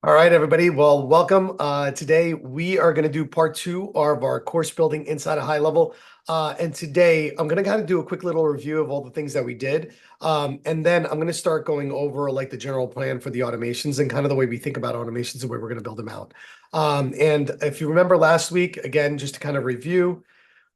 All right, everybody. Well, welcome. Today we are going to do part two of our course building inside of high level. And today I'm going to kind of do a quick little review of all the things that we did. And then I'm going to start going over like the general plan for the automations and kind of the way we think about automations and the way we're going to build them out. And if you remember last week, again, just to kind of review,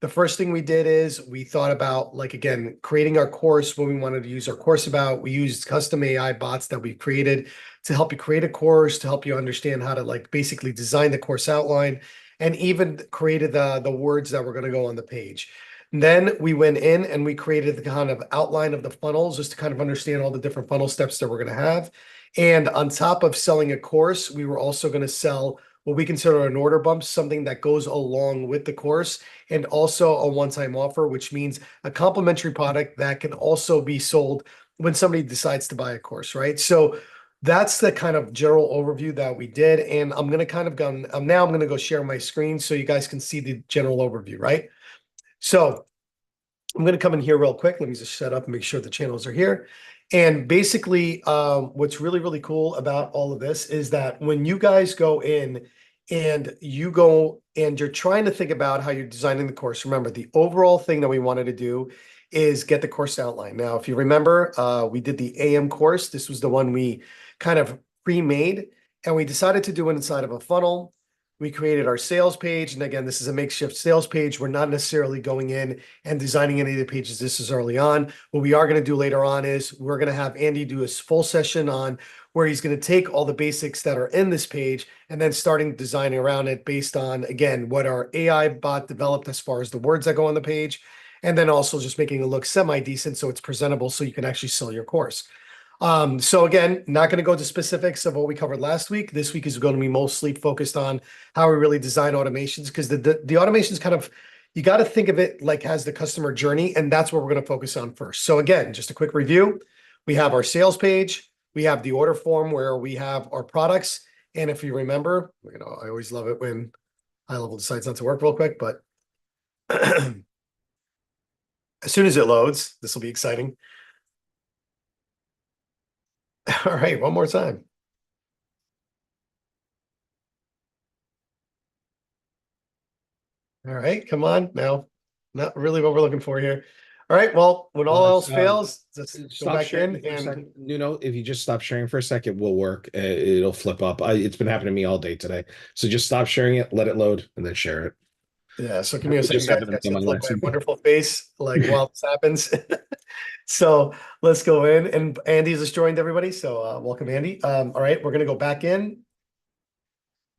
the first thing we did is we thought about, like, again, creating our course when we wanted to use our course about. We used custom AI bots that we created to help you create a course, to help you understand how to like basically design the course outline, and even created the words that were going to go on the page. And then we went in and we created the kind of outline of the funnels just to kind of understand all the different funnel steps that we're going to have. And on top of selling a course, we were also going to sell what we consider an order bump, something that goes along with the course, and also a one-time offer, which means a complimentary product that can also be sold when somebody decides to buy a course, right? So that's the kind of general overview that we did. And I'm going to kind of go, now I'm going to go share my screen so you guys can see the general overview, right? So I'm going to come in here real quick. Let me just set up and make sure the channels are here. And basically, what's really, really cool about all of this is that when you guys go in and you go and you're trying to think about how you're designing the course, remember the overall thing that we wanted to do is get the course outline. Now, if you remember, we did the AM course. This was the one we kind of pre-made, and we decided to do it inside of a funnel. We created our sales page. And again, this is a makeshift sales page. We're not necessarily going in and designing any of the pages. This is early on. What we are going to do later on is we're going to have Andy do a full session on where he's going to take all the basics that are in this page and then starting designing around it based on, again, what our AI bot developed as far as the words that go on the page, and then also just making it look semi-decent so it's presentable so you can actually sell your course. So again, not going to go to specifics of what we covered last week. This week is going to be mostly focused on how we really design automations, because the automations kind of, you got to think of it like as the customer journey, and that's what we're going to focus on first. So again, just a quick review. We have our sales page. We have the order form where we have our products. And if you remember, I always love it when Highlevel decides not to work real quick, but as soon as it loads, this will be exciting. All right, one more time. All right, come on now. Not really what we're looking for here. All right, well, when all else fails, let's go Stop back sharing in for a and second. If you just stop sharing for a second, it will work. It'll flip up. It's been happening to me all day today. So just stop sharing it, let it load, and then share it. yeah, so give me a It second, just guys. happened to Guys, me on get my to look last my one. wonderful face like while this happens. So let's go in, and Andy's just joined everybody. So welcome, Andy. All right, we're gonna go back in.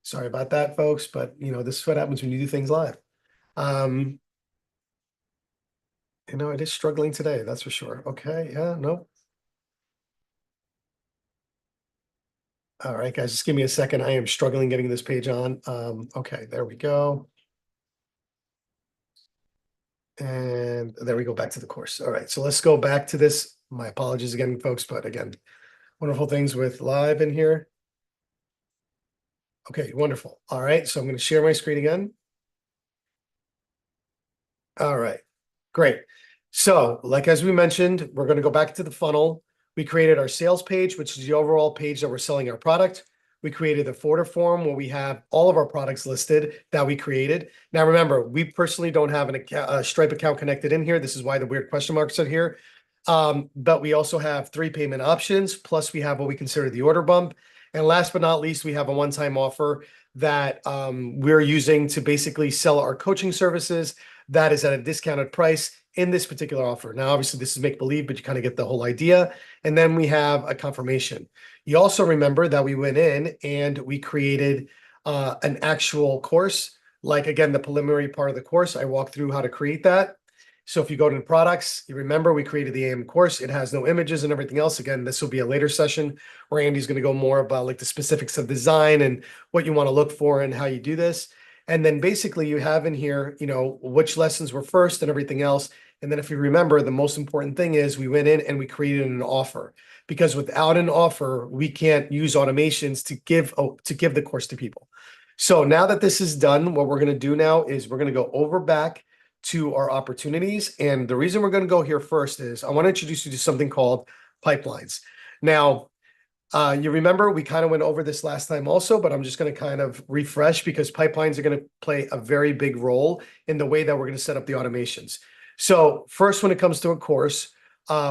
Sorry about that, folks, but this is what happens when you do things live. Um, it is struggling today, that's for sure. Okay, yeah, no. All right, guys, just give me a second. I am struggling getting this page on. Okay, there we go. And there we go, back to the course. All right, so let's go back to this. My apologies again, folks, but again, wonderful things with live in here. Okay, wonderful. All right, so I'm going to share my screen again. All right, great. So, like as we mentioned, we're going to go back to the funnel. We created our sales page, which is the overall page that we're selling our product. We created the order form where we have all of our products listed that we created. Now, remember, we personally don't have a Stripe account connected in here. This is why the weird question marks are here. But we also have 3 payment options, plus we have what we consider the order bump. And last but not least, we have a one-time offer that we're using to basically sell our coaching services that is at a discounted price in this particular offer. Now, obviously, this is make-believe, but you kind of get the whole idea. And then we have a confirmation. You also remember that we went in and we created an actual course. Like, again, the preliminary part of the course, I walked through how to create that. So if you go to the products, you remember we created the AM course. It has no images and everything else. Again, this will be a later session where Andy's going to go more about like the specifics of design and what you want to look for and how you do this. And then basically you have in here, which lessons were first and everything else. And then if you remember, the most important thing is we went in and we created an offer, because without an offer, we can't use automations to give the course to people. So now that this is done, what we're going to do now is we're going to go over back to our opportunities. And the reason we're going to go here first is I want to introduce you to something called pipelines. Now, You remember we kind of went over this last time also, but I'm just going to kind of refresh because pipelines are going to play a very big role in the way that we're going to set up the automations. So first, when it comes to a course,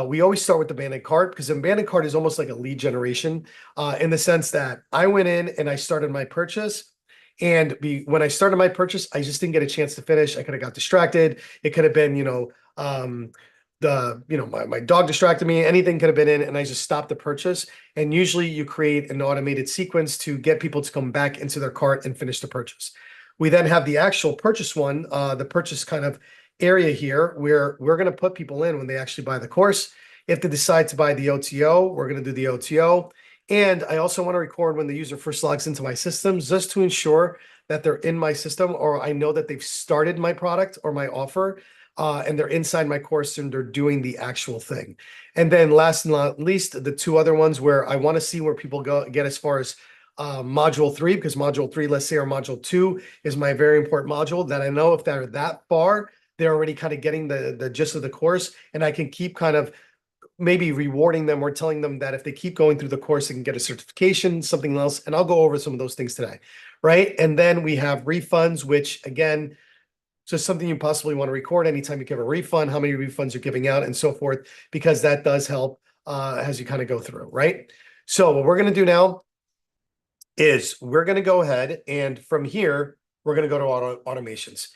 we always start with the abandoned cart because abandoned cart is almost like a lead generation in the sense that I went in and I started my purchase. And when I started my purchase, I just didn't get a chance to finish. I could have got distracted. It could have been, my dog distracted me. Anything could have been in, and I just stopped the purchase. And usually you create an automated sequence to get people to come back into their cart and finish the purchase. We then have the actual purchase one, the purchase kind of area here where we're going to put people in when they actually buy the course. If they decide to buy the OTO, we're going to do the OTO. And I also want to record when the user first logs into my system just to ensure that they're in my system or I know that they've started my product or my offer and they're inside my course and they're doing the actual thing. And then last and not least, the two other ones where I want to see where people get as far as module 3, because module 3, let's say, or module 2 is my very important module that I know if they're that far, they're already kind of getting the gist of the course, and I can keep kind of maybe rewarding them or telling them that if they keep going through the course, they can get a certification, something else. And I'll go over some of those things today, right? And then we have refunds, which again, just something you possibly want to record anytime you give a refund, how many refunds you're giving out and so forth, because that does help as you kind of go through, right? So what we're going to do now is we're going to go ahead and from here, we're going to go to automations.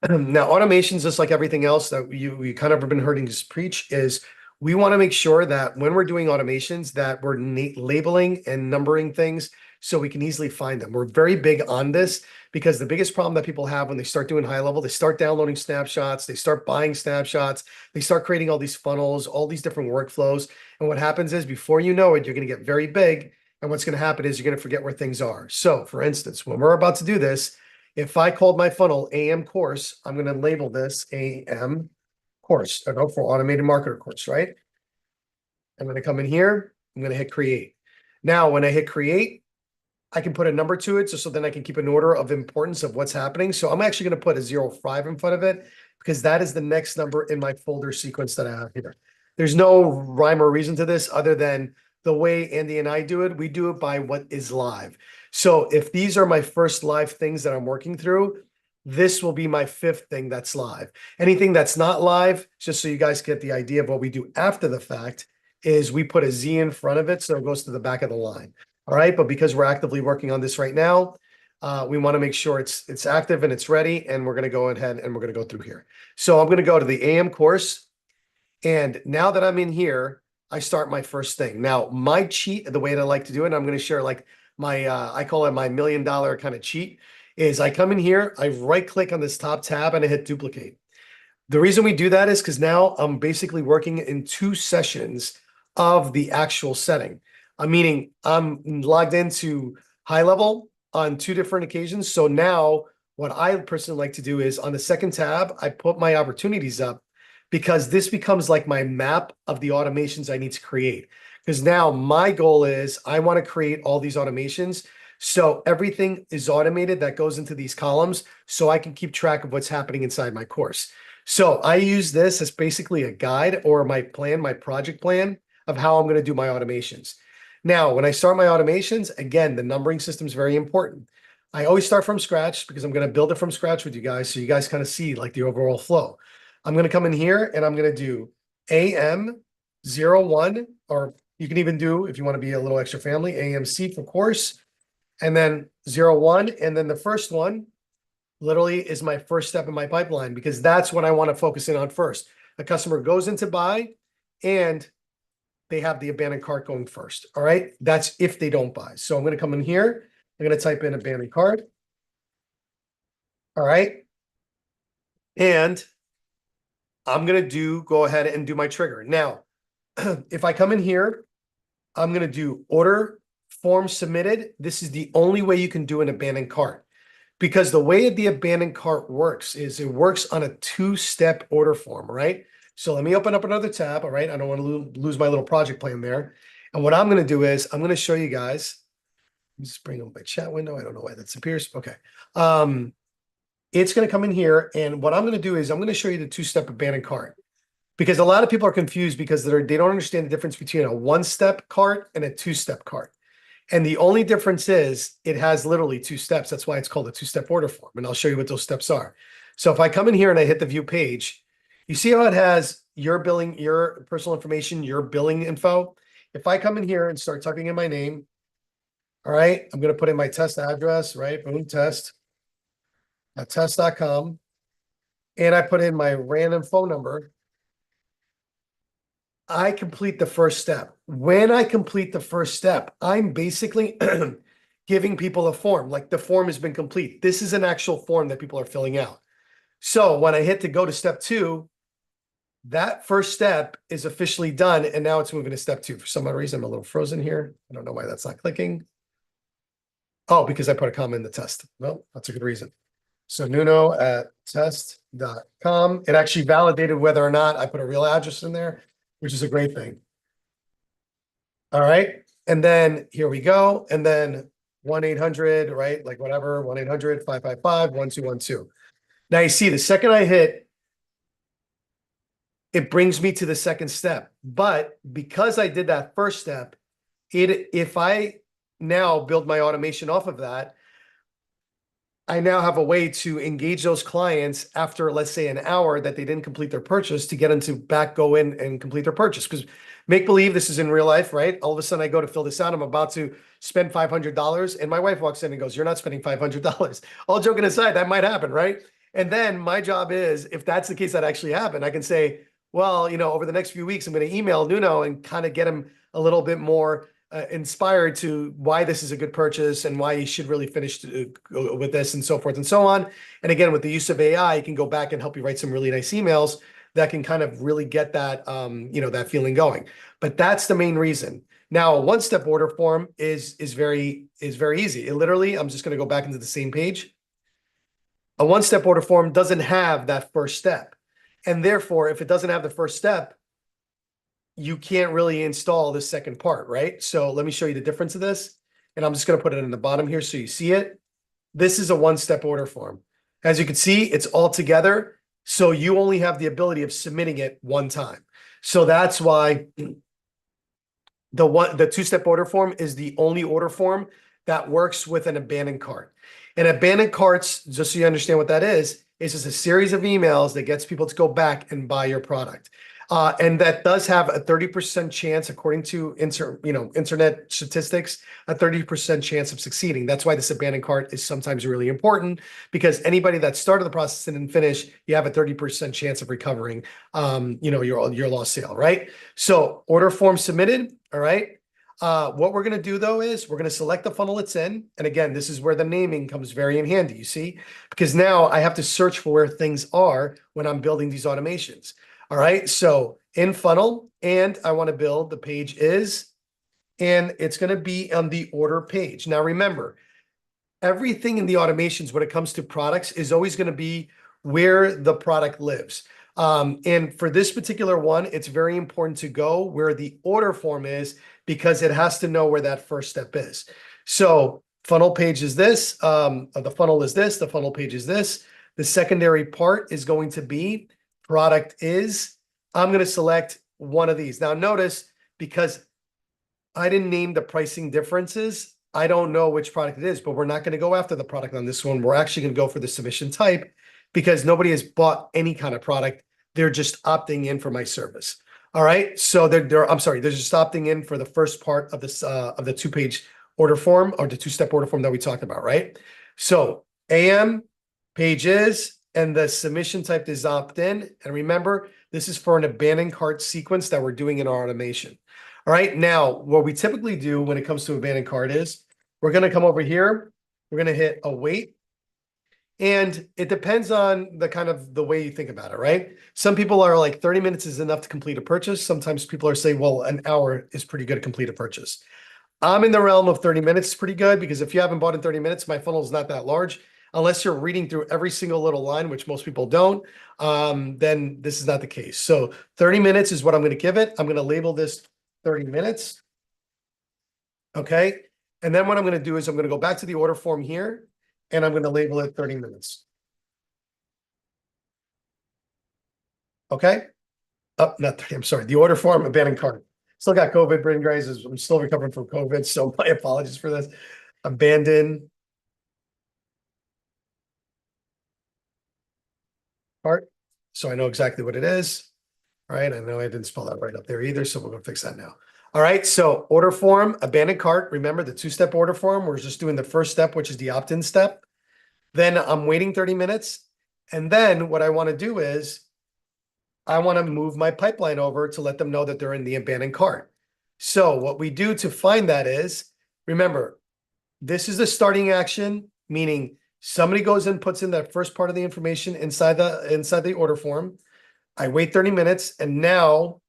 Now, automations, just like everything else that we kind of have been hearing us preach, is we want to make sure that when we're doing automations that we're labeling and numbering things so we can easily find them. We're very big on this because the biggest problem that people have when they start doing high level, they start downloading snapshots, they start buying snapshots, they start creating all these funnels, all these different workflows. And what happens is before you know it, you're going to get very big. And what's going to happen is you're going to forget where things are. So for instance, when we're about to do this, if I called my funnel AM course, I'm going to label this AM course. I go for automated marketer course, right? I'm going to come in here. I'm going to hit create. Now, when I hit create, I can put a number to it so then I can keep an order of importance of what's happening. So I'm actually going to put a 05 in front of it because that is the next number in my folder sequence that I have here. There's no rhyme or reason to this other than the way Andy and I do it. We do it by what is live. So if these are my first live things that I'm working through, this will be my 5th thing that's live. Anything that's not live, just so you guys get the idea of what we do after the fact, is we put a Z in front of it so it goes to the back of the line. All right, but because we're actively working on this right now, we want to make sure it's active and it's ready, and we're going to go ahead and we're going to go through here. So I'm going to go to the AM course, and now that I'm in here, I start my first thing. Now, my cheat, the way that I like to do it, I'm going to share like my, I call it my $1 million kind of cheat, is I come in here, I right click on this top tab and I hit duplicate. The reason we do that is because now I'm basically working in 2 sessions of the actual setting. Meaning I'm logged into Highlevel on 2 different occasions. So now what I personally like to do is on the second tab, I put my opportunities up because this becomes like my map of the automations I need to create. Because now my goal is I want to create all these automations. So everything is automated that goes into these columns so I can keep track of what's happening inside my course. So I use this as basically a guide or my plan, my project plan of how I'm going to do my automations. Now, when I start my automations, again, the numbering system is very important. I always start from scratch because I'm going to build it from scratch with you guys so you guys kind of see like the overall flow. I'm going to come in here and I'm going to do AM01, or you can even do, if you want to be a little extra family, AMC for course, and then 01, and then the first one literally is my first step in my pipeline because that's what I want to focus in on first. A customer goes in to buy and they have the abandoned cart going first. All right. That's if they don't buy. So I'm going to come in here. I'm going to type in abandoned cart. All right. And I'm going to go ahead and do my trigger. Now, if I come in here, I'm going to do order form submitted. This is the only way you can do an abandoned cart. Because the way the abandoned cart works is it works on a 2-step order form, right? So let me open up another tab, all right? I don't want to lose my little project plan there. And what I'm going to do is I'm going to show you guys. Let me just bring up my chat window. I don't know why that disappears. Okay. It's going to come in here. And what I'm going to do is I'm going to show you the 2-step abandoned cart. Because a lot of people are confused because they don't understand the difference between a one-step cart and a two-step cart. And the only difference is it has literally two steps. That's why it's called a two-step order form. And I'll show you what those steps are. So if I come in here and I hit the view page, you see how it has your billing, your personal information, your billing info. If I come in here and start typing in my name, all right, I'm going to put in my test address, right? Boom, test at test.com. And I put in my random phone number. I complete the first step. When I complete the first step, I'm basically giving people a form, like the form has been complete. This is an actual form that people are filling out. So when I hit to go to step 2, that first step is officially done. And now it's moving to step 2. For some odd reason, I'm a little frozen here. I don't know why that's not clicking. Oh, because I put a comma in the test. Well, that's a good reason. So Nuno at test.com. It actually validated whether or not I put a real address in there, which is a great thing. All right. And then here we go. And then 1-800, right? Like whatever, 1-800-555-1212. Now you see the second I hit, it brings me to the second step. But because I did that first step, if I now build my automation off of that, I now have a way to engage those clients after, let's say, an hour that they didn't complete their purchase to get them to go in and complete their purchase. Because make believe this is in real life, right? All of a sudden I go to fill this out. I'm about to spend $500 and my wife walks in and goes, "You're not spending $500. All joking aside, that might happen, right? And then my job is, if that's the case, that actually happened, I can say, well, over the next few weeks, I'm going to email Nuno and kind of get him a little bit more inspired to why this is a good purchase and why you should really finish with this and so forth and so on. And again, with the use of AI, you can go back and help you write some really nice emails that can kind of really get that, that feeling going. But that's the main reason. Now, a one-step order form is very easy. It literally, I'm just going to go back into the same page. A one-step order form doesn't have that first step. And therefore, if it doesn't have the first step, you can't really install the second part, right? So let me show you the difference of this. And I'm just going to put it in the bottom here so you see it. This is a one-step order form. As you can see, it's all together. So you only have the ability of submitting it one time. So that's why the two-step order form is the only order form that works with an abandoned cart. And abandoned carts, just so you understand what that is just a series of emails that gets people to go back and buy your product. And that does have a 30% chance, according to internet statistics, a 30% chance of succeeding. That's why this abandoned cart is sometimes really important, because anybody that started the process and didn't finish, you have a 30% chance of recovering, your lost sale, right? So order form submitted. All right. What we're going to do though is we're going to select the funnel it's in. And again, this is where the naming comes very in handy, you see, because now I have to search for where things are when I'm building these automations. All right, so in funnel, and I want to build the page is, and it's going to be on the order page. Now, remember, everything in the automations when it comes to products is always going to be where the product lives. And for this particular one, it's very important to go where the order form is because it has to know where that first step is. So funnel page is this, the funnel is this, the funnel page is this. The secondary part is going to be product is. I'm going to select one of these. Now notice, because I didn't name the pricing differences, I don't know which product it is, but we're not going to go after the product on this one. We're actually going to go for the submission type because nobody has bought any kind of product. They're just opting in for my service. All right. So they're just opting in for the first part of this, of the two-page order form, or the two-step order form that we talked about, right? So AM page is, and the submission type is opt-in. And remember, this is for an abandoned cart sequence that we're doing in our automation. All right, now what we typically do when it comes to abandoned cart is we're going to come over here. We're going to hit await. And it depends on the kind of the way you think about it, right? Some people are like 30 minutes is enough to complete a purchase. Sometimes people are saying, well, an hour is pretty good to complete a purchase. I'm in the realm of 30 minutes is pretty good, because if you haven't bought in 30 minutes, my funnel is not that large. Unless you're reading through every single little line, which most people don't, then this is not the case. So 30 minutes is what I'm going to give it. I'm going to label this 30 minutes. Okay. And then what I'm going to do is I'm going to go back to the order form here, and I'm going to label it 30 minutes. Okay. Oh, not 30, I'm sorry. The order form, abandoned cart. Still got COVID, brain grazes. I'm still recovering from COVID, so my apologies for this. Abandoned cart. So I know exactly what it is. All right, I know I didn't spell that right up there either, so we're gonna fix that now. All right, so order form, abandoned cart. Remember the two-step order form? We're just doing the first step, which is the opt-in step. Then I'm waiting 30 minutes. And then what I want to do is I want to move my pipeline over to let them know that they're in the abandoned cart. So what we do to find that is, remember, this is the starting action, meaning somebody goes and puts in that first part of the information inside the order form. I wait 30 minutes, and now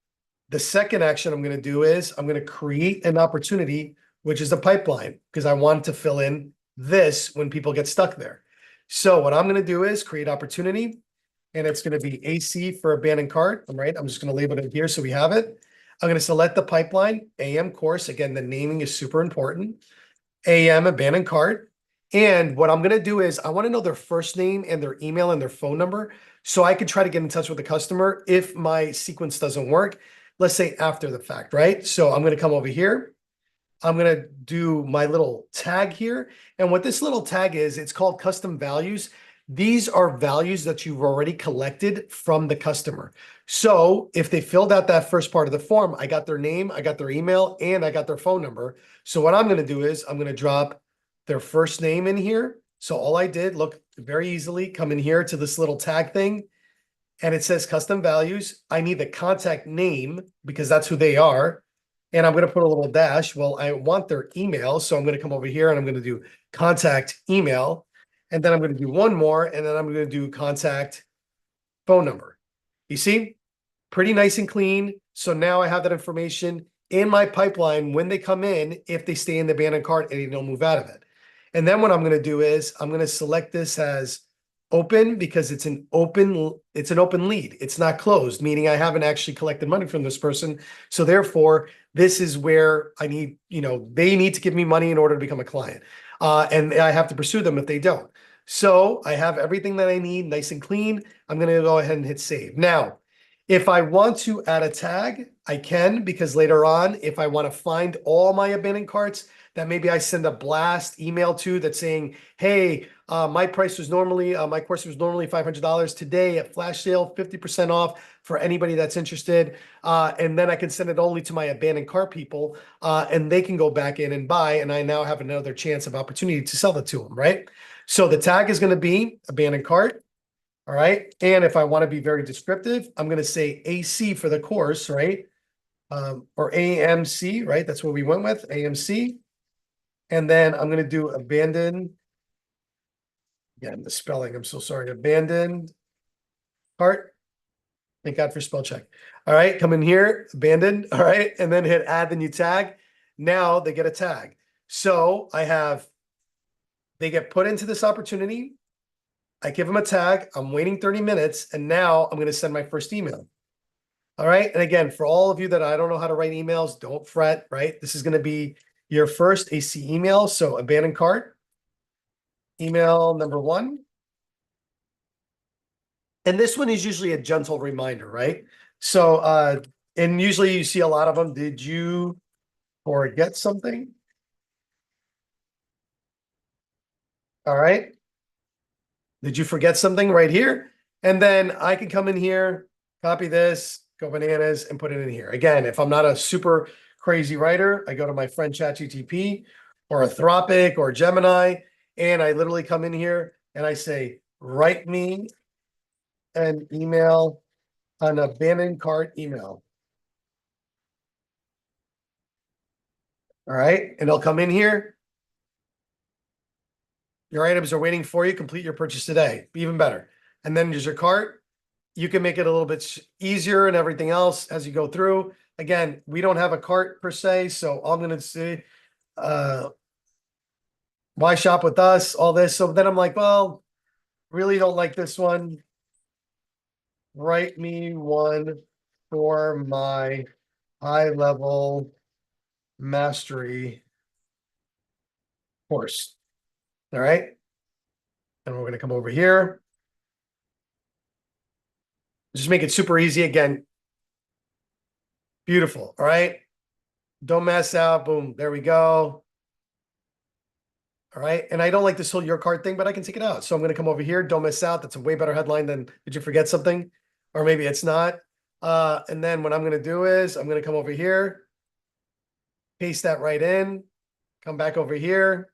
the second action I'm going to do is I'm going to create an opportunity, which is a pipeline, because I want to fill in this when people get stuck there. So what I'm going to do is create opportunity, and it's going to be AC for abandoned cart. All right, I'm just going to label it here so we have it. I'm going to select the pipeline, AM course. Again, the naming is super important. AM abandoned cart. And what I'm going to do is I want to know their first name and their email and their phone number so I could try to get in touch with the customer if my sequence doesn't work. Let's say after the fact, right? So I'm going to come over here. I'm going to do my little tag here. And what this little tag is, it's called custom values. These are values that you've already collected from the customer. So if they filled out that first part of the form, I got their name, I got their email, and I got their phone number. So what I'm going to do is I'm going to drop their first name in here. So all I did, look very easily, come in here to this little tag thing, and it says custom values. I need the contact name because that's who they are. And I'm going to put a little dash. Well, I want their email. So I'm going to come over here and I'm going to do contact email. And then I'm going to do one more. And then I'm going to do contact phone number. You see? Pretty nice and clean. So now I have that information in my pipeline when they come in, if they stay in the abandoned cart and they don't move out of it. And then what I'm going to do is I'm going to select this as open because it's an open lead. It's not closed, meaning I haven't actually collected money from this person. So therefore, this is where I need, they need to give me money in order to become a client. And I have to pursue them if they don't. So I have everything that I need nice and clean. I'm going to go ahead and hit save. Now, if I want to add a tag, I can, because later on, if I want to find all my abandoned carts that maybe I send a blast email to that's saying, hey, my course was normally $500. Today at flash sale, 50% off for anybody that's interested. And then I can send it only to my abandoned cart people, and they can go back in and buy. And I now have another chance of opportunity to sell it to them, right? So the tag is going to be abandoned cart. All right. And if I want to be very descriptive, I'm going to say AC for the course, right? Or AMC, right? That's what we went with, AMC. And then I'm going to do abandoned. Again, the spelling, I'm so sorry. Abandoned cart. Thank God for spell check. All right. Come in here, abandoned. All right. And then hit add the new tag. Now they get a tag. So they get put into this opportunity. I give them a tag. I'm waiting 30 minutes. And now I'm going to send my first email. All right. And again, for all of you that I don't know how to write emails, don't fret, right? This is going to be your first AC email. So abandoned cart, email number one. And this one is usually a gentle reminder, right? So, and usually you see a lot of them. Did you forget something? All right. Did you forget something right here? And then I can come in here, copy this, go bananas, and put it in here. Again, if I'm not a super crazy writer, I go to my friend ChatGTP or Anthropic or Gemini, and I literally come in here and I say, write me an email, an abandoned cart email. All right. And they'll come in here. Your items are waiting for you. Complete your purchase today. Even better. And then there's your cart. You can make it a little bit easier and everything else as you go through. Again, we don't have a cart per se, so I'm going to say, why shop with us? All this. So then I'm like, well, really don't like this one. Write me one for my high level mastery course. All right. And we're going to come over here. Just make it super easy. Again, Beautiful. All right. Don't mess out. Boom. There we go. All right. And I don't like this whole your card thing, but I can take it out. So I'm going to come over here. Don't miss out. That's a way better headline than did you forget something? Or maybe it's not. And then what I'm going to do is I'm going to come over here, paste that right in, come back over here.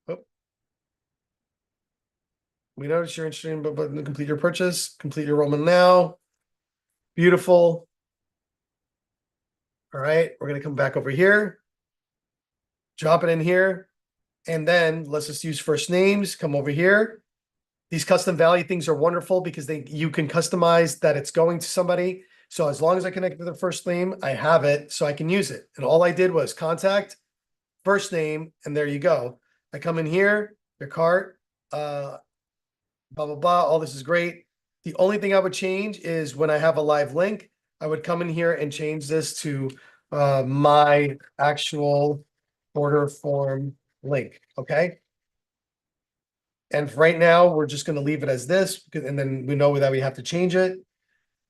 Oh, we notice you're interested in but complete your purchase, complete your enrollment now. Beautiful. All right. We're going to come back over here, drop it in here. And then let's just use first names. Come over here. These custom value things are wonderful because you can customize that it's going to somebody. So as long as I connect to the first name, I have it so I can use it. And all I did was contact, first name, and there you go. I come in here, your cart, blah, blah, blah. All this is great. The only thing I would change is when I have a live link, I would come in here and change this to my actual order form link. Okay. And right now, we're just going to leave it as this, and then we know that we have to change it.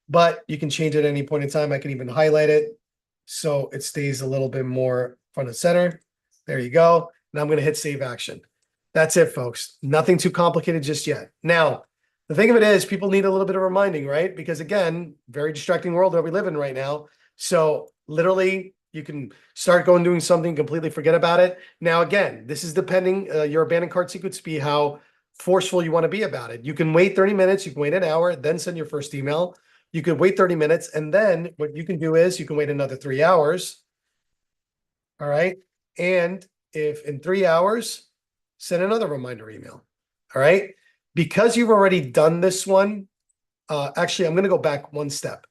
But you can change it at any point in time. I can even highlight it so it stays a little bit more front and center. There you go. Now I'm going to hit save action. That's it, folks. Nothing too complicated just yet. Now, the thing of it is, people need a little bit of reminding, right? Because again, very distracting world that we live in right now. So literally, you can start going doing something, completely forget about it. Now, again, this is depending, your abandoned cart sequence be how forceful you want to be about it. You can wait 30 minutes, you can wait an hour, then send your first email. You could wait 30 minutes, and then what you can do is you can wait another 3 hours. All right. And if in 3 hours, send another reminder email. All right. Because you've already done this one, actually, I'm going to go back one step.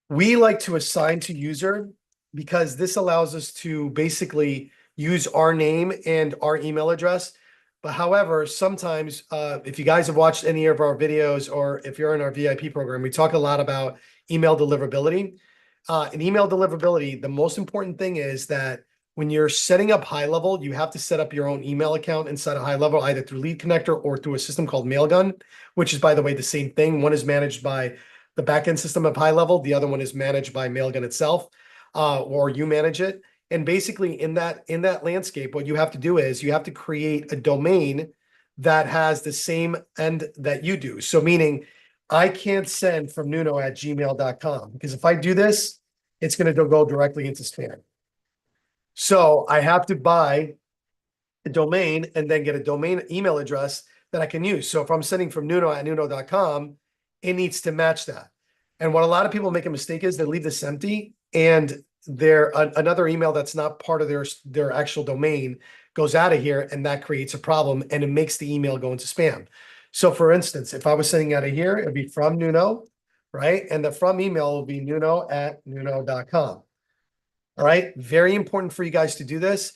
We like to assign to user because this allows us to basically use our name and our email address. But however, sometimes if you guys have watched any of our videos or if you're in our VIP program, we talk a lot about email deliverability. In email deliverability, the most important thing is that when you're setting up Highlevel, you have to set up your own email account inside of Highlevel, either through Lead Connector or through a system called Mailgun, which is, by the way, the same thing. One is managed by the backend system of Highlevel. The other one is managed by Mailgun itself, or you manage it. And basically, in that landscape, what you have to do is you have to create a domain that has the same end that you do. So meaning, I can't send from nuno@gmail.com because if I do this, it's going to go directly into spam. So I have to buy a domain and then get a domain email address that I can use. So if I'm sending from nuno@nuno.com, it needs to match that. And what a lot of people make a mistake is they leave this empty and another email that's not part of their actual domain goes out of here, and that creates a problem and it makes the email go into spam. So for instance, if I was sending out of here, it'd be from Nuno, right? And the from email will be nuno@nuno.com. All right. Very important for you guys to do this.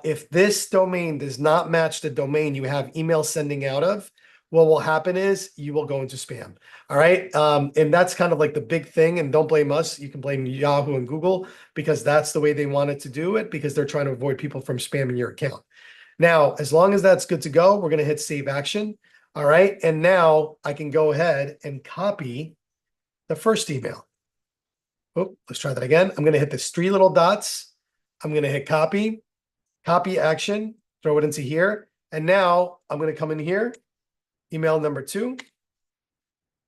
If this domain does not match the domain you have email sending out of, what will happen is you will go into spam. All right. And that's kind of like the big thing. And don't blame us. You can blame Yahoo and Google because that's the way they wanted to do it because they're trying to avoid people from spamming your account. Now, as long as that's good to go, we're going to hit save action. All right. And now I can go ahead and copy the first email. Oh, let's try that again. I'm going to hit these 3 little dots. I'm going to hit copy action, throw it into here. And now I'm going to come in here, email number 2.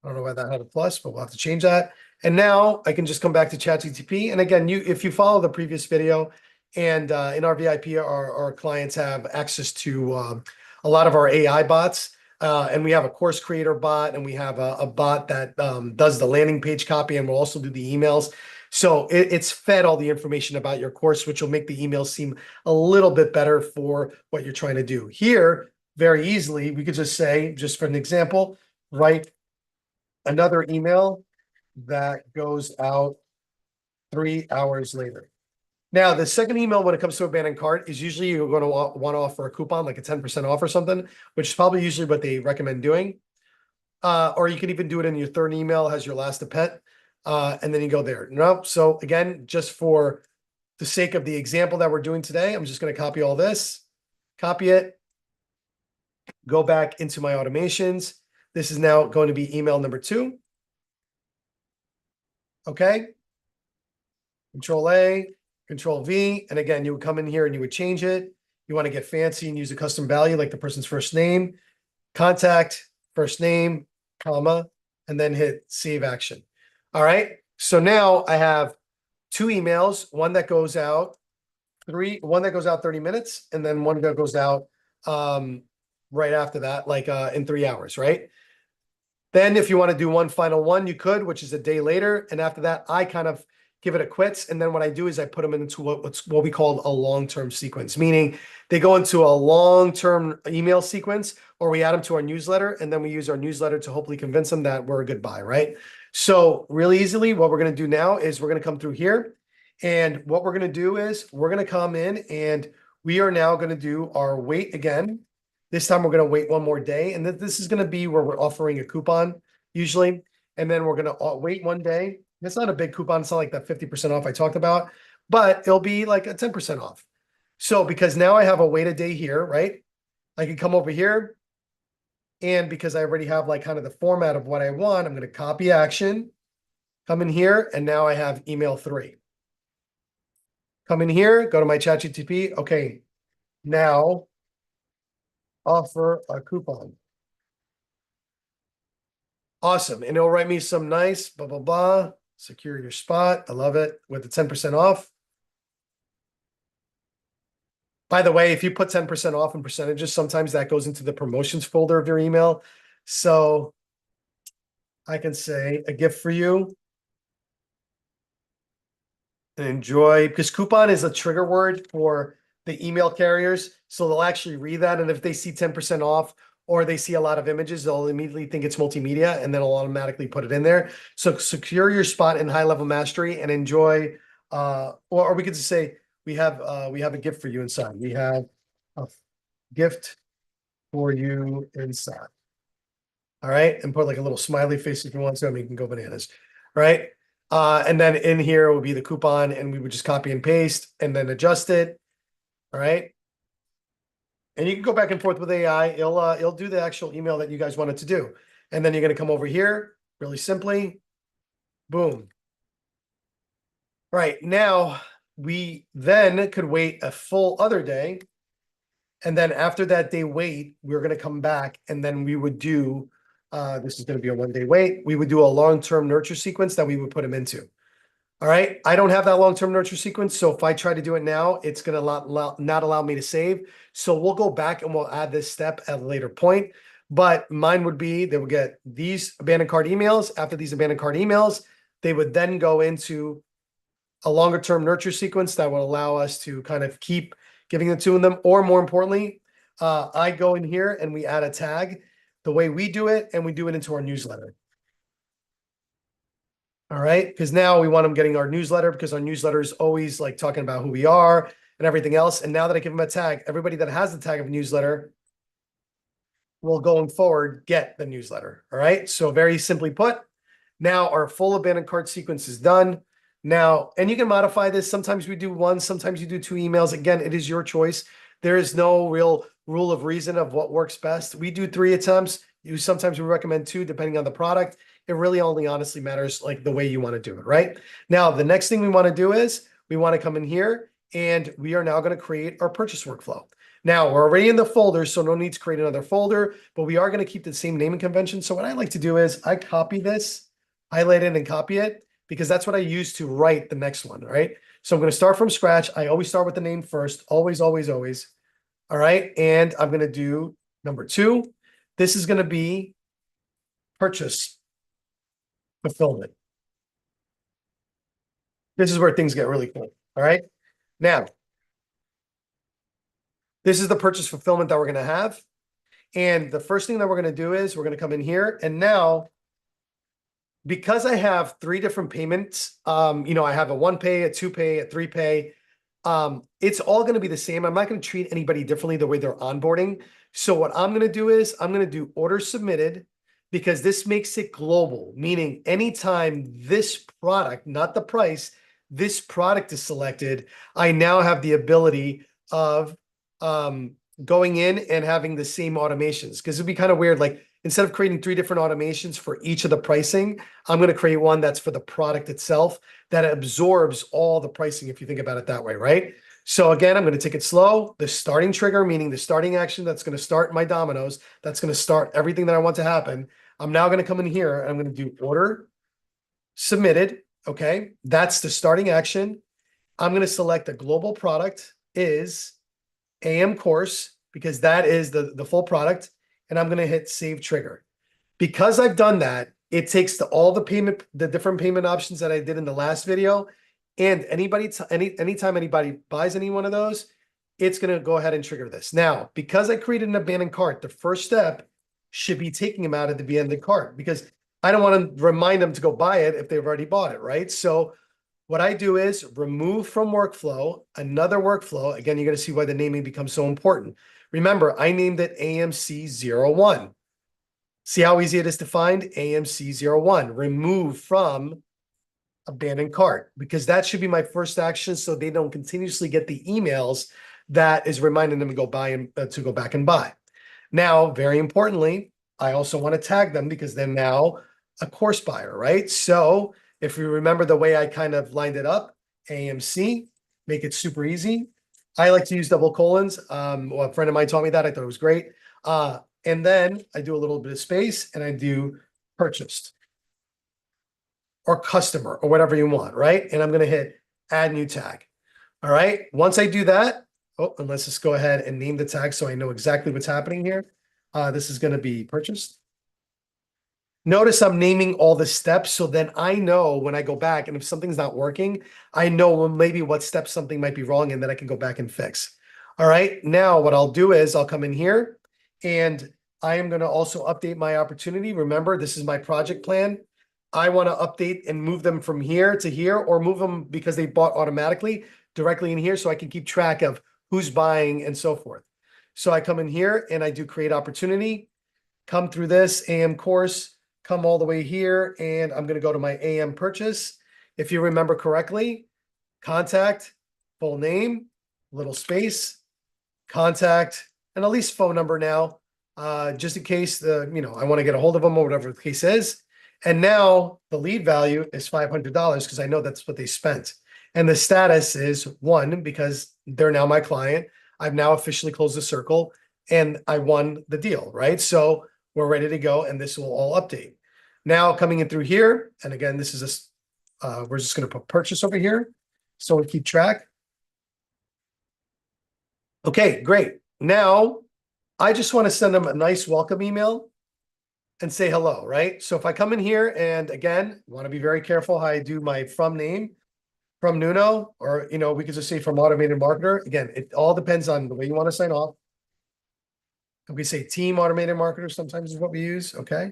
I don't know why that had a plus, but we'll have to change that. And now I can just come back to ChatGPT. And again, if you follow the previous video and in our VIP, our clients have access to a lot of our AI bots. And we have a course creator bot, and we have a bot that does the landing page copy and will also do the emails. So it's fed all the information about your course, which will make the emails seem a little bit better for what you're trying to do. Here, very easily, we could just say, just for an example, write another email that goes out 3 hours later. Now, the second email when it comes to abandoned cart is usually you're going to want to offer a coupon, like a 10% off or something, which is probably usually what they recommend doing. Or you can even do it in your third email, has your last pet, and then you go there. No, so again, just for the sake of the example that we're doing today, I'm just going to copy all this, copy it, go back into my automations. This is now going to be email number 2. Okay. Control A, Control V, and again, you would come in here and you would change it. You want to get fancy and use a custom value like the person's first name, contact, first name, comma, and then hit save action. All right. So now I have two emails, one that goes out one that goes out 30 minutes, and then one that goes out right after that, like in 3 hours, right? Then if you want to do one final one, you could, which is a day later. And after that, I kind of give it a quits. And then what I do is I put them into what we call a long-term sequence, meaning they go into a long-term email sequence, or we add them to our newsletter, and then we use our newsletter to hopefully convince them that we're a good buy, right? So really easily, what we're going to do now is we're going to come through here. And what we're going to do is we're going to come in and we are now going to do our wait again. This time we're going to wait one more day. And this is going to be where we're offering a coupon usually. And then we're going to wait one day. It's not a big coupon. It's not like that 50% off I talked about, but it'll be like a 10% off. So because now I have a wait a day here, right? I can come over here. And because I already have like kind of the format of what I want, I'm going to copy action, come in here, and now I have email 3. Come in here, go to my ChatGPT. Okay, now offer a coupon. Awesome. And it'll write me some nice blah, blah, blah. Secure your spot. I love it with the 10% off. By the way, if you put 10% off in percentages, sometimes that goes into the promotions folder of your email. So I can say a gift for you. And enjoy, because coupon is a trigger word for the email carriers. So they'll actually read that. And if they see 10% off or they see a lot of images, they'll immediately think it's multimedia and then it'll automatically put it in there. So secure your spot in high level mastery and enjoy, or we could just say, we have a gift for you inside. We have a gift for you inside. All right. And put like a little smiley face if you want to, I mean, you can go bananas. All right. And then in here will be the coupon and we would just copy and paste and then adjust it. All right. And you can go back and forth with AI. It'll do the actual email that you guys wanted to do. And then you're going to come over here really simply. Boom. All right. Now we then could wait a full other day. And then after that day wait, we're going to come back and then we would do, this is going to be a 1 day wait. We would do a long-term nurture sequence that we would put them into. All right. I don't have that long-term nurture sequence. So if I try to do it now, it's going to not allow me to save. So we'll go back and we'll add this step at a later point. But mine would be, they would get these abandoned cart emails. After these abandoned cart emails, they would then go into a longer term nurture sequence that would allow us to kind of keep giving it to them. Or more importantly, I go in here and we add a tag the way we do it, and we do it into our newsletter. All right. Because now we want them getting our newsletter, because our newsletter is always like talking about who we are and everything else. And now that I give them a tag, everybody that has the tag of newsletter will going forward get the newsletter. All right. So very simply put, now our full abandoned cart sequence is done. Now, and you can modify this. Sometimes we do one, sometimes you do 2 emails. Again, it is your choice. There is no real rule of reason of what works best. We do 3 attempts. Sometimes we recommend 2 depending on the product. It really only honestly matters like the way you want to do it, right? Now, the next thing we want to do is we want to come in here and we are now going to create our purchase workflow. Now we're already in the folder, so no need to create another folder, but we are going to keep the same naming convention. So what I like to do is I copy this, highlight it and copy it, because that's what I use to write the next one, right? So I'm going to start from scratch. I always start with the name first, always, always, always. All right. And I'm going to do number 2. This is going to be purchase fulfillment. This is where things get really cool. All right. Now, this is the purchase fulfillment that we're going to have. And the first thing that we're going to do is we're going to come in here. And now, because I have 3 different payments, I have a 1 pay, a 2 pay, a 3 pay. It's all going to be the same. I'm not going to treat anybody differently the way they're onboarding. So what I'm going to do is I'm going to do order submitted, because this makes it global, meaning anytime this product, not the price, this product is selected, I now have the ability of going in and having the same automations. Because it'd be kind of weird, like instead of creating 3 different automations for each of the pricing, I'm going to create one that's for the product itself that absorbs all the pricing, if you think about it that way, right? So again, I'm going to take it slow. The starting trigger, meaning the starting action that's going to start my dominoes, that's going to start everything that I want to happen. I'm now going to come in here and I'm going to do order submitted. Okay, that's the starting action. I'm going to select the global product is AM course because that is the full product. And I'm going to hit save trigger. Because I've done that, it takes all the different payment options that I did in the last video. And anytime anybody buys any one of those, it's going to go ahead and trigger this. Now, because I created an abandoned cart, the first step should be taking them out of the abandoned cart because I don't want to remind them to go buy it if they've already bought it, right? So what I do is remove from workflow, another workflow. Again, you're going to see why the naming becomes so important. Remember, I named it AMC01. See how easy it is to find? AMC01. Remove from abandoned cart because that should be my first action so they don't continuously get the emails that is reminding them to go buy and to go back and buy. Now, very importantly, I also want to tag them because they're now a course buyer, right? So if you remember the way I kind of lined it up, AMC, make it super easy. I like to use double colons. Well, a friend of mine taught me that. I thought it was great. And then I do a little bit of space and I do purchased or customer or whatever you want, right? And I'm going to hit add new tag. All right. Once I do that, and let's just go ahead and name the tag so I know exactly what's happening here. This is going to be purchased. Notice I'm naming all the steps so then I know when I go back and if something's not working, I know maybe what steps something might be wrong and then I can go back and fix. All right. Now what I'll do is I'll come in here and I am going to also update my opportunity. Remember, this is my project plan. I want to update and move them from here to here or move them because they bought automatically directly in here so I can keep track of who's buying and so forth. So I come in here and I do create opportunity, come through this AM course, come all the way here, and I'm going to go to my AM purchase. If you remember correctly, contact, full name, little space, contact, and at least phone number now, just in case I want to get a hold of them or whatever the case is. And now the lead value is $500 because I know that's what they spent. And the status is 1 because they're now my client. I've now officially closed the circle and I won the deal, right? So we're ready to go and this will all update. Now coming in through here, and again, this is we're just going to put purchase over here so we keep track. Okay, great. Now I just want to send them a nice welcome email and say hello, right? So if I come in here and again, want to be very careful how I do my from name, from Nuno, or, we could just say from automated marketer. Again, it all depends on the way you want to sign off. And we say team automated marketer sometimes is what we use, okay?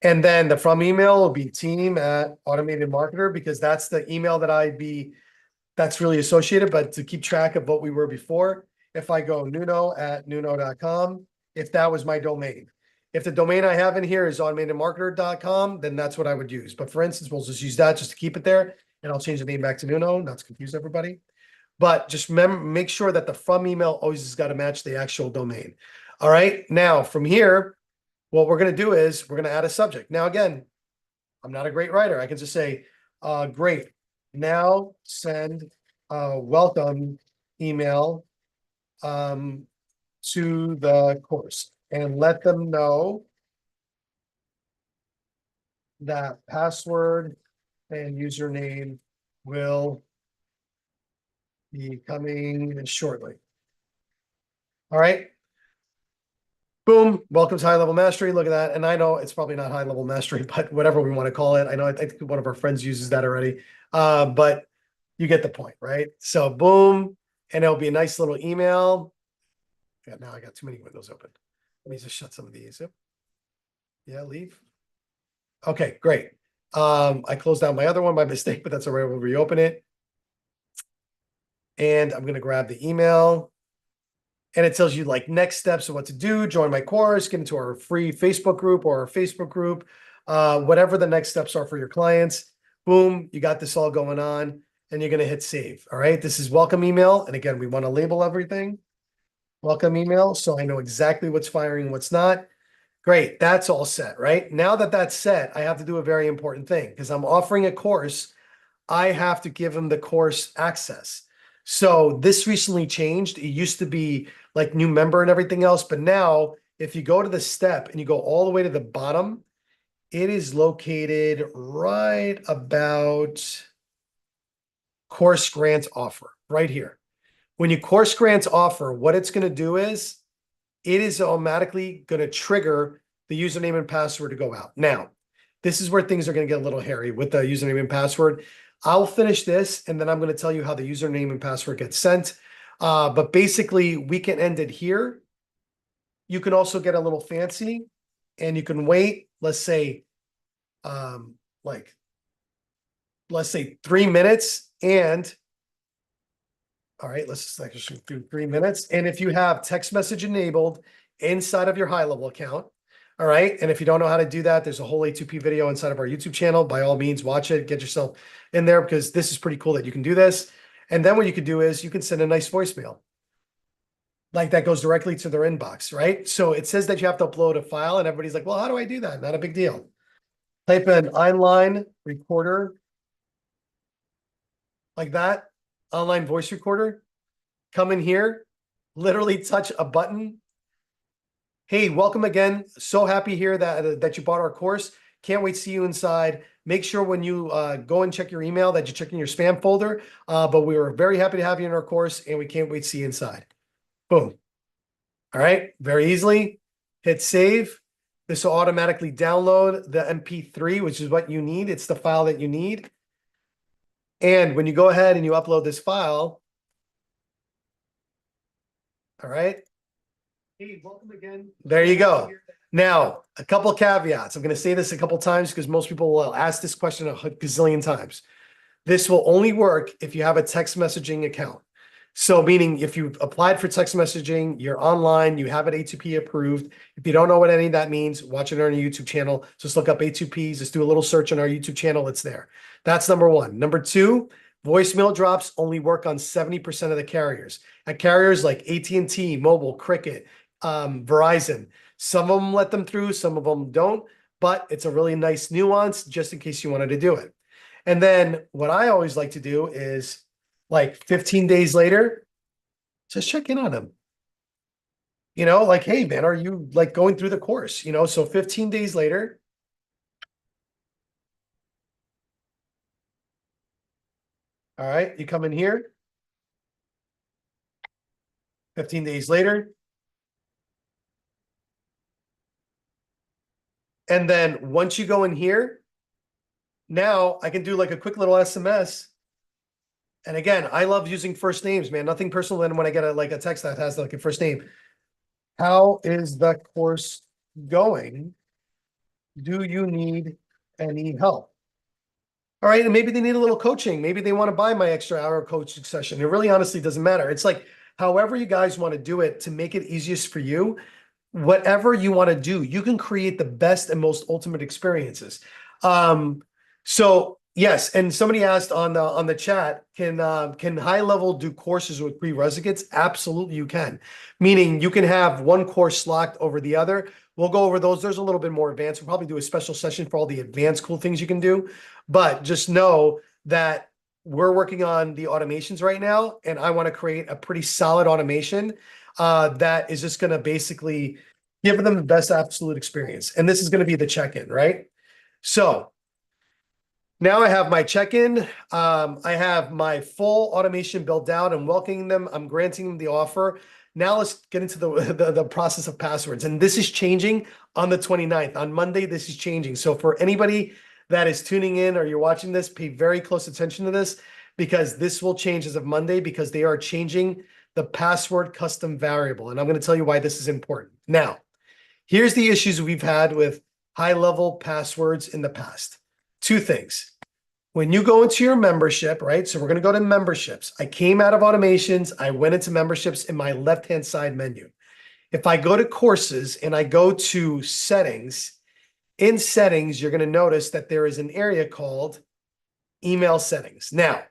And then the from email will be team at automated marketer because that's the email that that's really associated, but to keep track of what we were before, if I go Nuno at nuno.com, if that was my domain. If the domain I have in here is automatedmarketer.com, then that's what I would use. But for instance, we'll just use that just to keep it there. And I'll change the name back to Nuno, not to confuse everybody. But just remember, make sure that the from email always has got to match the actual domain. All right. Now from here, what we're going to do is we're going to add a subject. Now, again, I'm not a great writer. I can just say, great. Now send a welcome email to the course and let them know that password and username will be coming shortly. All right. Boom. Welcome to High Level Mastery. Look at that. And I know it's probably not High Level Mastery, but whatever we want to call it. I know I think one of our friends uses that already. But you get the point, right? So boom. And it'll be a nice little email. Yeah, now I got too many windows open. Let me just shut some of these. Yep. Yeah, leave. Okay, great. I closed down my other one by mistake, but that's all right. We'll reopen it. And I'm going to grab the email. And it tells you like next steps of what to do, join my course, get into our free Facebook group or our Facebook group, whatever the next steps are for your clients. Boom, you got this all going on and you're going to hit save. All right. This is welcome email. And again, we want to label everything. welcome email. So I know exactly what's firing and what's not. Great. That's all set, right? Now that that's set, I have to do a very important thing because I'm offering a course. I have to give them the course access. So this recently changed. It used to be like new member and everything else, but now if you go to the step and you go all the way to the bottom, it is located right about course grants offer right here. When you course grants offer, what it's going to do is it is automatically going to trigger the username and password to go out. Now, this is where things are going to get a little hairy with the username and password. I'll finish this and then I'm going to tell you how the username and password gets sent. But basically, we can end it here. You can also get a little fancy and you can wait, let's say, um, like, let's say 3 minutes. And all right, let's just actually do 3 minutes. And if you have text message enabled inside of your Highlevel account, all right. And if you don't know how to do that, there's a whole A2P video inside of our YouTube channel. By all means, watch it, get yourself in there because this is pretty cool that you can do this. And then what you can do is you can send a nice voicemail. Like that goes directly to their inbox, right? So it says that you have to upload a file and everybody's like, well, how do I do that? Not a big deal. Type in online recorder like that, online voice recorder. Come in here, literally touch a button. Hey, welcome again. So happy here that you bought our course. Can't wait to see you inside. Make sure when you go and check your email that you're checking your spam folder. But we were very happy to have you in our course and we can't wait to see you inside. Boom. All right, very easily. Hit save. This will automatically download the MP3, which is what you need. It's the file that you need. And when you go ahead and you upload this file, all right. Hey, welcome again. There you go. Now, a couple caveats. I'm going to say this a couple times because most people will ask this question a gazillion times. This will only work if you have a text messaging account. So meaning if you've applied for text messaging, you're online, you have it A2P approved. If you don't know what any of that means, watch it on our YouTube channel. Just look up A2Ps, just do a little search on our YouTube channel. It's there. That's number one. Number two, voicemail drops only work on 70% of the carriers. At carriers like AT&T, Mobile, Cricket, Verizon, some of them let them through, some of them don't, but it's a really nice nuance just in case you wanted to do it. And then what I always like to do is like 15 days later, just check in on them. You know, like, hey, man, are you like going through the course? You know, so 15 days later, all right, you come in here, 15 days later. And then once you go in here, now I can do like a quick little SMS. And again, I love using first names, man. Nothing personal than when I get a text that has like a first name. How is the course going? Do you need any help? All right, and maybe they need a little coaching. Maybe they want to buy my extra hour coaching session. It really honestly doesn't matter. It's like however you guys want to do it to make it easiest for you, whatever you want to do, you can create the best and most ultimate experiences. So yes, and somebody asked on the chat, can Highlevel do courses with prerequisites? Absolutely, you can. Meaning you can have one course locked over the other. We'll go over those. There's a little bit more advanced. We'll probably do a special session for all the advanced cool things you can do. But just know that we're working on the automations right now, and I want to create a pretty solid automation that is just going to basically give them the best absolute experience. And this is going to be the check-in, right? So now I have my check-in. I have my full automation built out. I'm welcoming them. I'm granting them the offer. Now let's get into the process of passwords. And this is changing on the 29th. On Monday, this is changing. So for anybody that is tuning in or you're watching this, pay very close attention to this because this will change as of Monday because they are changing the password custom variable. And I'm going to tell you why this is important. Now, here's the issues we've had with Highlevel passwords in the past. Two things. When you go into your membership, right? So we're going to go to memberships. I came out of automations. I went into memberships in my left-hand side menu. If I go to courses and I go to settings, in settings, you're going to notice that there is an area called email settings. Now,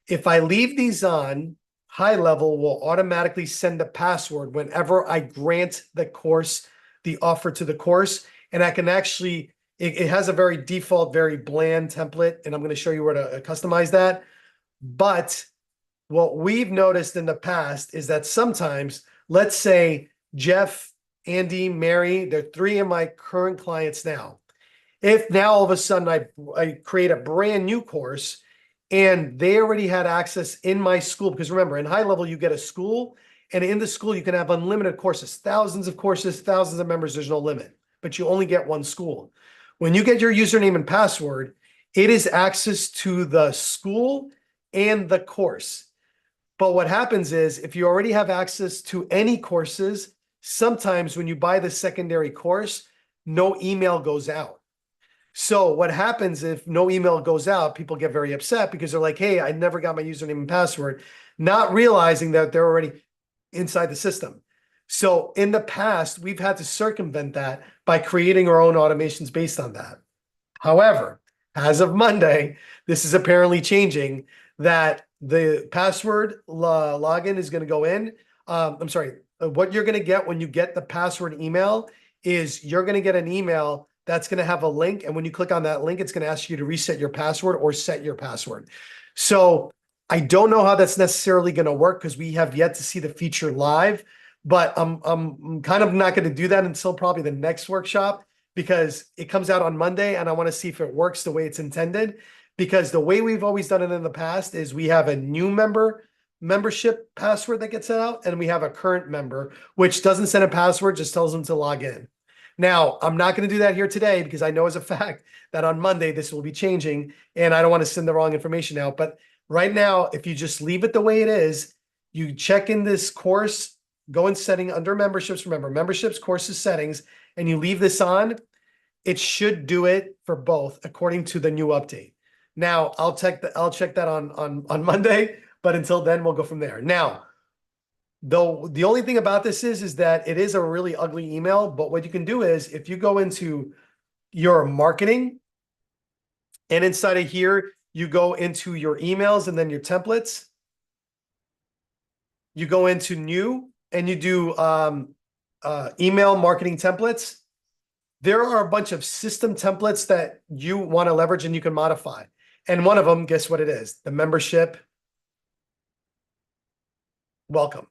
if I leave these on, Highlevel will automatically send a password whenever I grant the course, the offer to the course. And I can actually, it has a very default, very bland template, and I'm going to show you where to customize that. But what we've noticed in the past is that sometimes, let's say Jeff, Andy, Mary, they're three of my current clients now. If now all of a sudden I create a brand new course and they already had access in my school, because remember, in Highlevel, you get a school, and in the school, you can have unlimited courses, thousands of courses, thousands of members, there's no limit, but you only get one school. When you get your username and password, it is access to the school and the course. But what happens is if you already have access to any courses, sometimes when you buy the secondary course, no email goes out. So what happens if no email goes out, people get very upset because they're like, hey, I never got my username and password, not realizing that they're already inside the system. So in the past, we've had to circumvent that by creating our own automations based on that. However, as of Monday, this is apparently changing, that the password login is going to go in. I'm sorry, what you're going to get when you get the password email is you're going to get an email that's going to have a link. And when you click on that link, it's going to ask you to reset your password or set your password. So I don't know how that's necessarily going to work because we have yet to see the feature live, but I'm kind of not going to do that until probably the next workshop, because it comes out on Monday and I want to see if it works the way it's intended. Because the way we've always done it in the past is we have a new membership password that gets sent out, and we have a current member, which doesn't send a password, just tells them to log in. Now, I'm not going to do that here today because I know as a fact that on Monday this will be changing and I don't want to send the wrong information out. But right now, if you just leave it the way it is, you check in this course, go in setting under memberships, remember memberships, courses, settings, and you leave this on, it should do it for both according to the new update. Now I'll check that on Monday, but until then we'll go from there. Now, though, the only thing about this is that it is a really ugly email, but what you can do is if you go into your marketing, and inside of here, you go into your emails and then your templates, you go into new and you do email marketing templates. There are a bunch of system templates that you want to leverage and you can modify. And one of them, guess what it is? The membership welcome,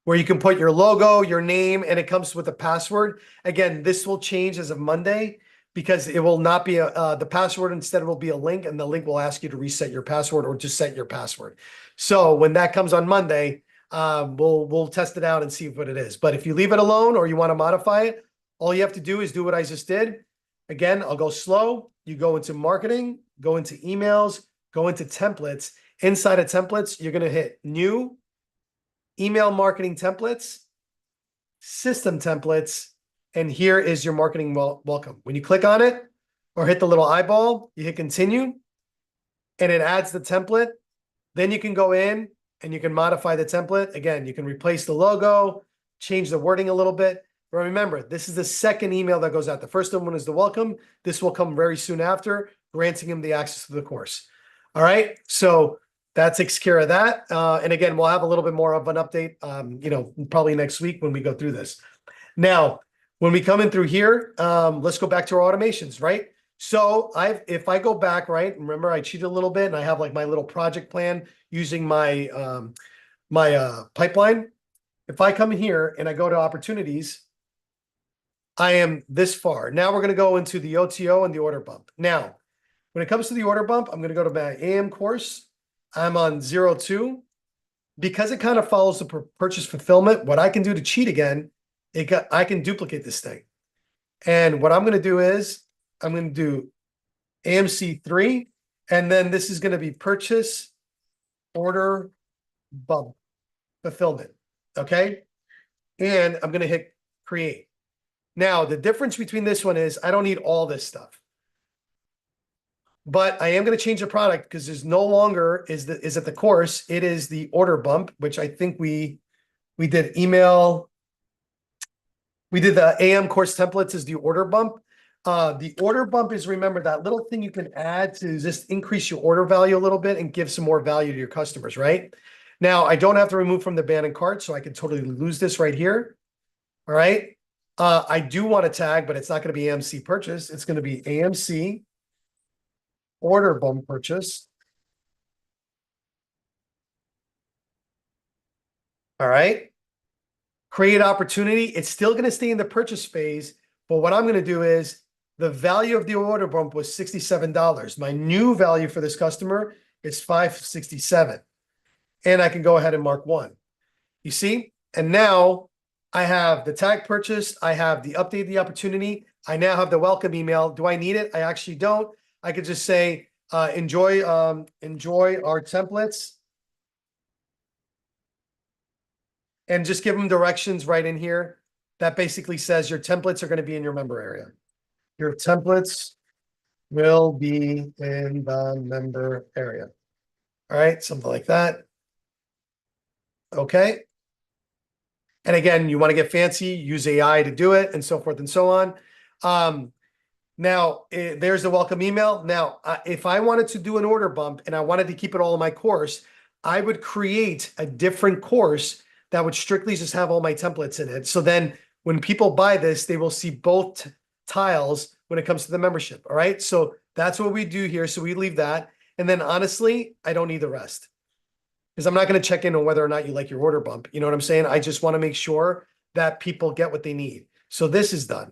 where you can put your logo, your name, and it comes with a password. Again, this will change as of Monday because it will not be the password. Instead, it will be a link, and the link will ask you to reset your password or just set your password. So when that comes on Monday, we'll test it out and see what it is. But if you leave it alone or you want to modify it, all you have to do is do what I just did. Again, I'll go slow. You go into marketing, go into emails, go into templates. Inside of templates, you're going to hit new, email marketing templates, system templates, and here is your marketing welcome. When you click on it or hit the little eyeball, you hit continue, and it adds the template. Then you can go in and you can modify the template. Again, you can replace the logo, change the wording a little bit. But remember, this is the second email that goes out. The first one is the welcome. This will come very soon after, granting him the access to the course. All right, so that takes care of that. And again, we'll have a little bit more of an update, probably next week when we go through this. Now, when we come in through here, let's go back to our automations, right? So if I go back, right, remember I cheated a little bit and I have like my little project plan using my pipeline. If I come in here and I go to opportunities, I am this far. Now we're going to go into the OTO and the order bump. Now, when it comes to the order bump, I'm going to go to my AM course. I'm on 02. Because it kind of follows the purchase fulfillment, what I can do to cheat again, I can duplicate this thing. And what I'm going to do is I'm going to do AMC3, and then this is going to be purchase order bump fulfillment. Okay. And I'm going to hit create. Now, the difference between this one is I don't need all this stuff. But I am going to change the product because there's no longer is it the course. It is the order bump, which I think we did email. We did the AM course templates is the order bump. The order bump is, remember, that little thing you can add to just increase your order value a little bit and give some more value to your customers, right? Now, I don't have to remove from the abandoned cart, so I can totally lose this right here. All right. I do want to tag, but it's not going to be AMC purchase. It's going to be AMC order bump purchase. All right. Create opportunity. It's still going to stay in the purchase phase, but what I'm going to do is the value of the order bump was $67. My new value for this customer is $567. And I can go ahead and mark one. You see? And now I have the tag purchased. I have the update the opportunity. I now have the welcome email. Do I need it? I actually don't. I could just say, enjoy our templates. And just give them directions right in here. That basically says your templates are going to be in your member area. Your templates will be in the member area. All right, something like that. Okay. And again, you want to get fancy, use AI to do it, and so forth and so on. Now, there's the welcome email. Now, if I wanted to do an order bump and I wanted to keep it all in my course, I would create a different course that would strictly just have all my templates in it. So then when people buy this, they will see both tiles when it comes to the membership. All right. So that's what we do here. So we leave that. And then honestly, I don't need the rest because I'm not going to check in on whether or not you like your order bump. You know what I'm saying? I just want to make sure that people get what they need. So this is done.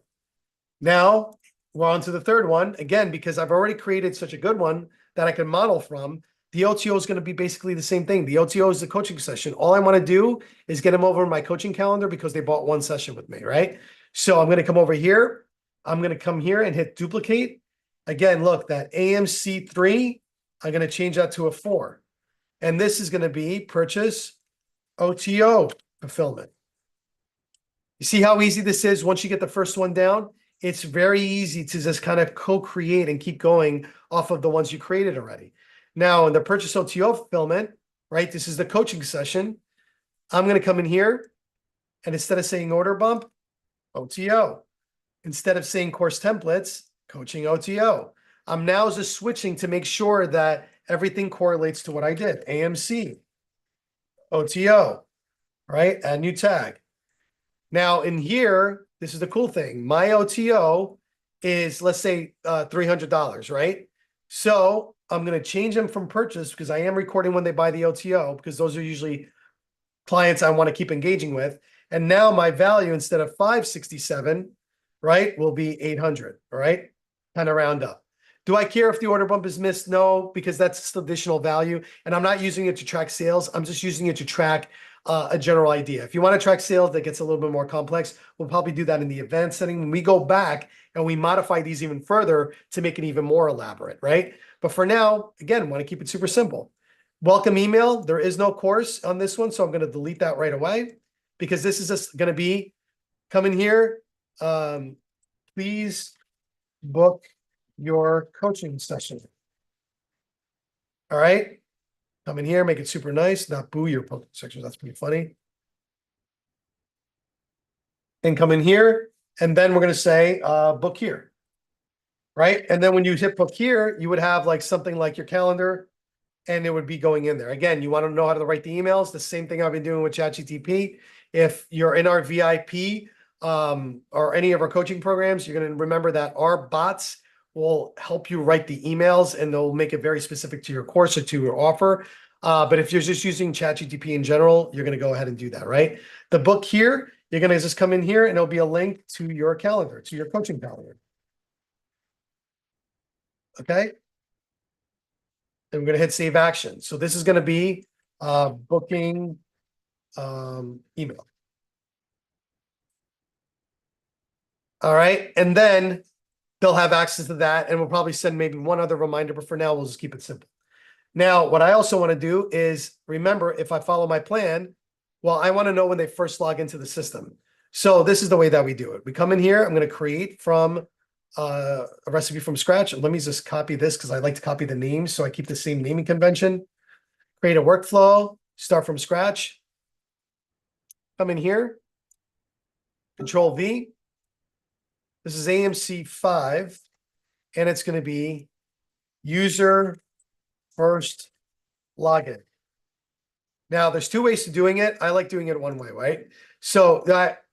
Now we're on to the third one. Again, because I've already created such a good one that I can model from, the OTO is going to be basically the same thing. The OTO is the coaching session. All I want to do is get them over my coaching calendar because they bought one session with me, right? So I'm going to come over here. I'm going to come here and hit duplicate. Again, look, that AMC3, I'm going to change that to a 4. And this is going to be purchase OTO fulfillment. You see how easy this is once you get the first one down? It's very easy to just kind of co-create and keep going off of the ones you created already. Now, in the purchase OTO fulfillment, right, this is the coaching session. I'm going to come in here, and instead of saying order bump, OTO. Instead of saying course templates, coaching OTO. I'm now just switching to make sure that everything correlates to what I did. AMC, OTO, right? Add new tag. Now in here, this is the cool thing. My OTO is, let's say, $300, right? So I'm going to change them from purchase because I am recording when they buy the OTO because those are usually clients I want to keep engaging with. And now my value instead of 567, right, will be 800, all right? Kind of round up. Do I care if the order bump is missed? No, because that's still additional value. And I'm not using it to track sales. I'm just using it to track a general idea. If you want to track sales, that gets a little bit more complex. We'll probably do that in the advanced setting. When we go back and we modify these even further to make it even more elaborate, right? But for now, again, want to keep it super simple. Welcome email. There is no course on this one, so I'm going to delete that right away because this is just going to be come in here. Please book your coaching session. All right. Come in here, make it super nice, not boo your coaching section. That's pretty funny. And come in here, and then we're going to say book here. Right. And then when you hit book here, you would have like something like your calendar. And it would be going in there. Again, you want to know how to write the emails. The same thing I've been doing with ChatGTP. If you're in our VIP or any of our coaching programs, you're going to remember that our bots will help you write the emails and they'll make it very specific to your course or to your offer. But if you're just using ChatGTP in general, you're going to go ahead and do that, right? The book here, you're going to just come in here and it'll be a link to your calendar, to your coaching calendar. Okay. And we're going to hit save action. So this is going to be booking email. All right. And then they'll have access to that. And we'll probably send maybe one other reminder, but for now, we'll just keep it simple. Now, what I also want to do is remember, if I follow my plan, well, I want to know when they first log into the system. So this is the way that we do it. We come in here. I'm going to create from a recipe from scratch. Let me just copy this because I like to copy the names. So I keep the same naming convention. Create a workflow, start from scratch. Come in here, Control V. This is AMC 5, and it's going to be user first login. Now, there's two ways to doing it. I like doing it one way, right? So that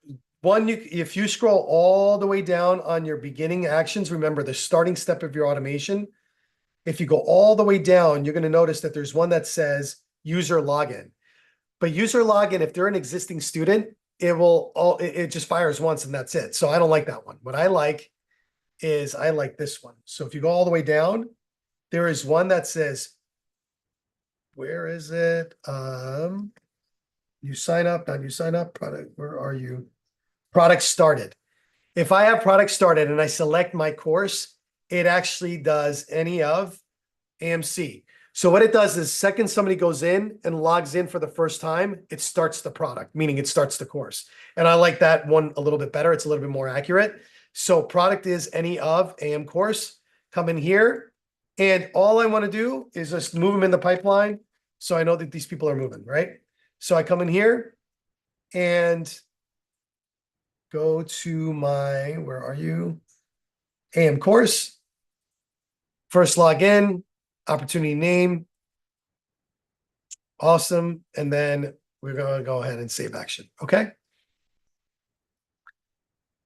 one, if you scroll all the way down on your beginning actions, remember the starting step of your automation. If you go all the way down, you're going to notice that there's one that says user login. But user login, if they're an existing student, it just fires once and that's it. So I don't like that one. What I like is I like this one. So if you go all the way down, there is one that says, where is it? You sign up, not you sign up, product, where are you? Product started. If I have product started and I select my course, it actually does any of AMC. So what it does is second somebody goes in and logs in for the first time, it starts the product, meaning it starts the course. And I like that one a little bit better. It's a little bit more accurate. So product is any of AM course. Come in here. And all I want to do is just move them in the pipeline. So I know that these people are moving, right? So I come in here and go to my, where are you? AM course. First login, opportunity name. Awesome. And then we're going to go ahead and save action. Okay.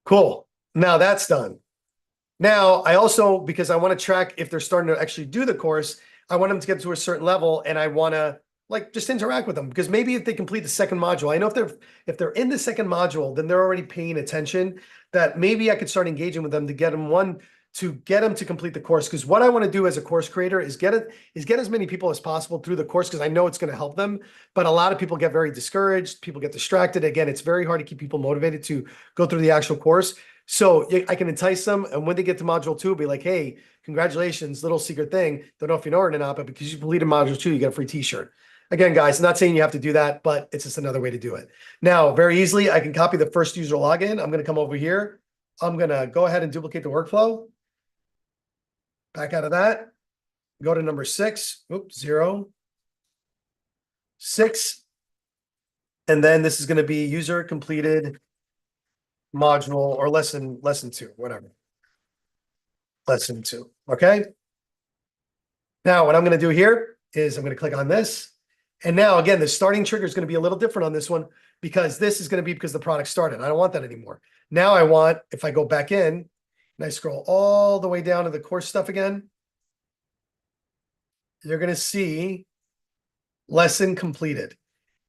Cool. Now that's done. Now I also, because I want to track if they're starting to actually do the course, I want them to get to a certain level and I want to like just interact with them because maybe if they complete the second module, I know if they're in the second module, then they're already paying attention that maybe I could start engaging with them to get them to complete the course. Because what I want to do as a course creator is get as many people as possible through the course because I know it's going to help them. But a lot of people get very discouraged. People get distracted. Again, it's very hard to keep people motivated to go through the actual course. So I can entice them. And when they get to module 2, be like, hey, congratulations, little secret thing. Don't know if you know it or not, but because you completed module 2, you get a free t-shirt. Again, guys, I'm not saying you have to do that, but it's just another way to do it. Now, very easily, I can copy the first user login. I'm going to come over here. I'm going to go ahead and duplicate the workflow. Back out of that. Go to number 6. Oops, 0. 6. And then this is going to be user completed module or lesson 2, whatever. Lesson 2. Okay. Now, what I'm going to do here is I'm going to click on this. And now, again, the starting trigger is going to be a little different on this one because this is going to be because the product started. I don't want that anymore. Now I want, if I go back in and I scroll all the way down to the course stuff again, you're going to see lesson completed.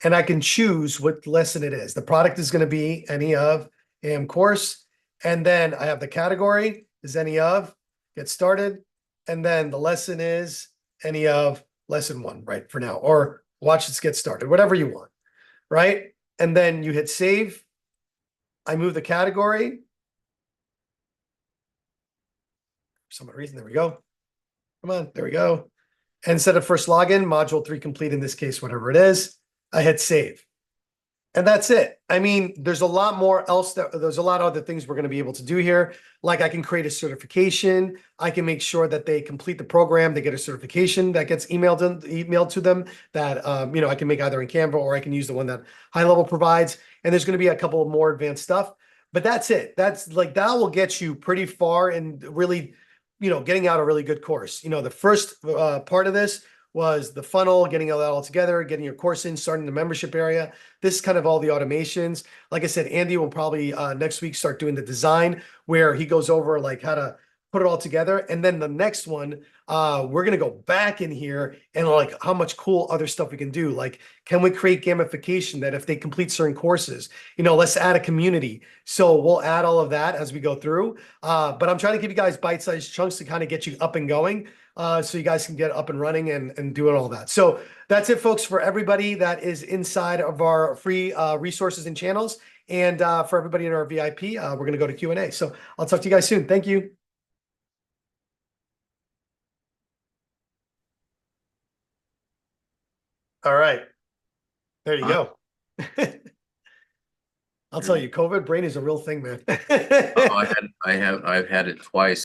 And I can choose what lesson it is. The product is going to be any of AM course. And then I have the category is any of, get started. And then the lesson is any of lesson 1, right, for now. Or watch this get started, whatever you want, right? And then you hit save. I move the category. For some reason, there we go. Come on, there we go. And instead of first login, module 3 complete in this case, whatever it is, I hit save. And that's it. I mean, there's a lot more else there's a lot of other things we're going to be able to do here. Like I can create a certification. I can make sure that they complete the program. They get a certification that gets emailed to them that, I can make either in Canva or I can use the one that Highlevel provides. And there's going to be a couple of more advanced stuff, but that's it. That's like, that will get you pretty far and really, getting out a really good course. The first part of this was the funnel, getting that all together, getting your course in, starting the membership area. This is kind of all the automations. Like I said, Andy will probably next week start doing the design where he goes over like how to put it all together. And then the next one, we're going to go back in here and like how much cool other stuff we can do. Like, can we create gamification that if they complete certain courses, let's add a community. So we'll add all of that as we go through. But I'm trying to give you guys bite-sized chunks to kind of get you up and going. So you guys can get up and running and doing all that. So that's it, folks, for everybody that is inside of our free resources and channels. And for everybody in our VIP, we're going to go to Q&A. So I'll talk to you guys soon. Thank you. All right. There you go. I'll tell you, COVID brain is a real thing, man. Oh, I've had it twice.